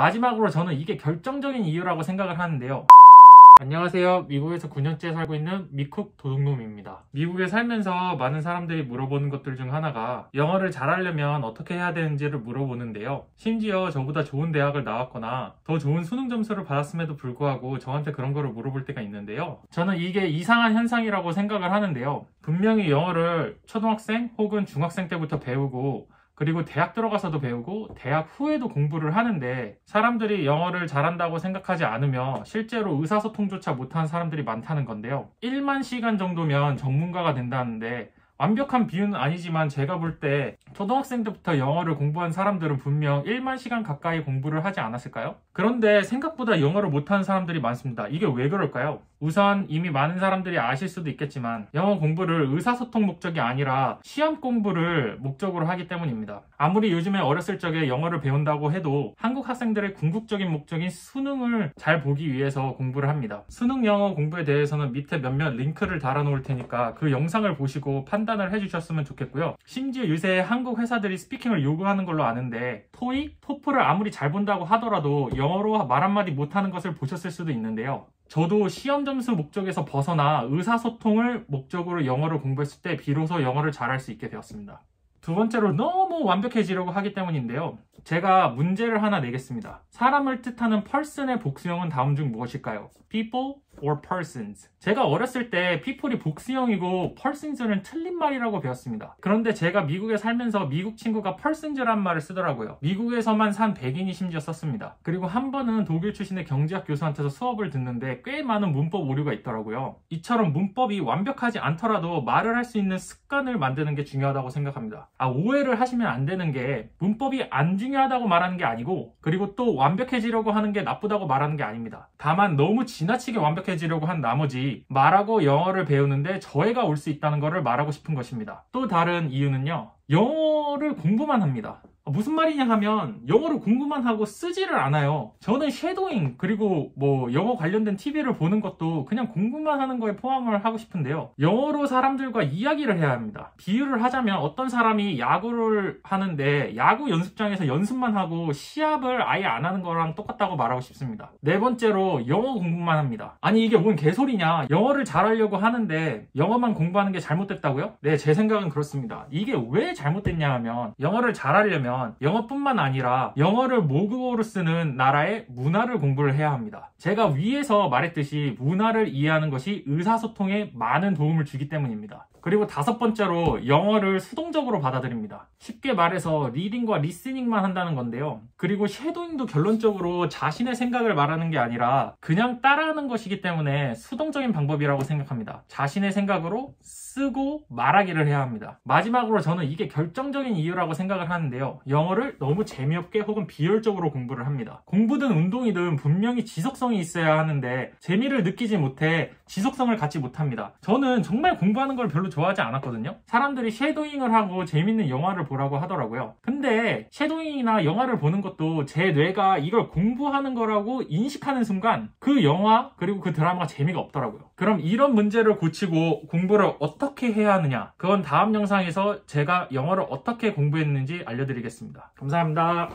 마지막으로 저는 이게 결정적인 이유라고 생각을 하는데요. 안녕하세요. 미국에서 9년째 살고 있는 미쿡 도둑놈입니다. 미국에 살면서 많은 사람들이 물어보는 것들 중 하나가 영어를 잘하려면 어떻게 해야 되는지를 물어보는데요. 심지어 저보다 좋은 대학을 나왔거나 더 좋은 수능 점수를 받았음에도 불구하고 저한테 그런 거를 물어볼 때가 있는데요. 저는 이게 이상한 현상이라고 생각을 하는데요. 분명히 영어를 초등학생 혹은 중학생 때부터 배우고 그리고 대학 들어가서도 배우고 대학 후에도 공부를 하는데 사람들이 영어를 잘한다고 생각하지 않으며 실제로 의사소통조차 못하는 사람들이 많다는 건데요. 1만 시간 정도면 전문가가 된다는데 완벽한 비유는 아니지만 제가 볼 때 초등학생 때부터 영어를 공부한 사람들은 분명 1만 시간 가까이 공부를 하지 않았을까요? 그런데 생각보다 영어를 못하는 사람들이 많습니다. 이게 왜 그럴까요? 우선 이미 많은 사람들이 아실 수도 있겠지만 영어 공부를 의사소통 목적이 아니라 시험 공부를 목적으로 하기 때문입니다. 아무리 요즘에 어렸을 적에 영어를 배운다고 해도 한국 학생들의 궁극적인 목적인 수능을 잘 보기 위해서 공부를 합니다. 수능 영어 공부에 대해서는 밑에 몇몇 링크를 달아 놓을 테니까 그 영상을 보시고 판단을 해주셨으면 좋겠고요. 심지어 요새 한국 회사들이 스피킹을 요구하는 걸로 아는데 토익, 토플을 아무리 잘 본다고 하더라도 영어로 말 한마디 못하는 것을 보셨을 수도 있는데요. 저도 시험 점수 목적에서 벗어나 의사소통을 목적으로 영어를 공부했을 때 비로소 영어를 잘할 수 있게 되었습니다. 두 번째로 너무 완벽해지려고 하기 때문인데요. 제가 문제를 하나 내겠습니다. 사람을 뜻하는 person의 복수형은 다음 중 무엇일까요? people or persons. 제가 어렸을 때 people이 복수형이고 persons는 틀린 말이라고 배웠습니다. 그런데 제가 미국에 살면서 미국 친구가 persons란 말을 쓰더라고요. 미국에서만 산 백인이 심지어 썼습니다. 그리고 한 번은 독일 출신의 경제학 교수한테서 수업을 듣는데 꽤 많은 문법 오류가 있더라고요. 이처럼 문법이 완벽하지 않더라도 말을 할 수 있는 습관을 만드는 게 중요하다고 생각합니다. 오해를 하시면 안 되는 게 문법이 안 중요하다고 말하는 게 아니고 그리고 또 완벽해지려고 하는 게 나쁘다고 말하는 게 아닙니다. 다만 너무 지나치게 완벽해지려고 한 나머지 말하고 영어를 배우는데 저해가 올 수 있다는 것을 말하고 싶은 것입니다. 또 다른 이유는요. 영어를 공부만 합니다. 무슨 말이냐 하면 영어를 공부만 하고 쓰지를 않아요. 저는 쉐도잉 그리고 영어 관련된 TV를 보는 것도 그냥 공부만 하는 거에 포함을 하고 싶은데요. 영어로 사람들과 이야기를 해야 합니다. 비유를 하자면 어떤 사람이 야구를 하는데 야구 연습장에서 연습만 하고 시합을 아예 안 하는 거랑 똑같다고 말하고 싶습니다. 네 번째로 영어 공부만 합니다. 아니 이게 뭔 개소리냐. 영어를 잘하려고 하는데 영어만 공부하는 게 잘못됐다고요? 네, 제 생각은 그렇습니다. 이게 왜 잘못됐냐 하면 영어를 잘하려면 영어뿐만 아니라 영어를 모국어로 쓰는 나라의 문화를 공부를 해야 합니다. 제가 위에서 말했듯이 문화를 이해하는 것이 의사소통에 많은 도움을 주기 때문입니다. 그리고 다섯 번째로 영어를 수동적으로 받아들입니다. 쉽게 말해서 리딩과 리스닝만 한다는 건데요. 그리고 쉐도잉도 결론적으로 자신의 생각을 말하는 게 아니라 그냥 따라하는 것이기 때문에 수동적인 방법이라고 생각합니다. 자신의 생각으로 쓰고 말하기를 해야 합니다. 마지막으로 저는 이게 결정적인 이유라고 생각을 하는데요. 영어를 너무 재미없게 혹은 비효율적으로 공부를 합니다. 공부든 운동이든 분명히 지속성이 있어야 하는데 재미를 느끼지 못해 지속성을 갖지 못합니다. 저는 정말 공부하는 걸 별로 좋아하지 않았거든요. 사람들이 쉐도잉을 하고 재밌는 영화를 보라고 하더라고요. 근데 쉐도잉이나 영화를 보는 것도 제 뇌가 이걸 공부하는 거라고 인식하는 순간 그 영화 그리고 그 드라마가 재미가 없더라고요. 그럼 이런 문제를 고치고 공부를 어떻게 해야 하느냐? 그건 다음 영상에서 제가 영어를 어떻게 공부했는지 알려드리겠습니다. 감사합니다.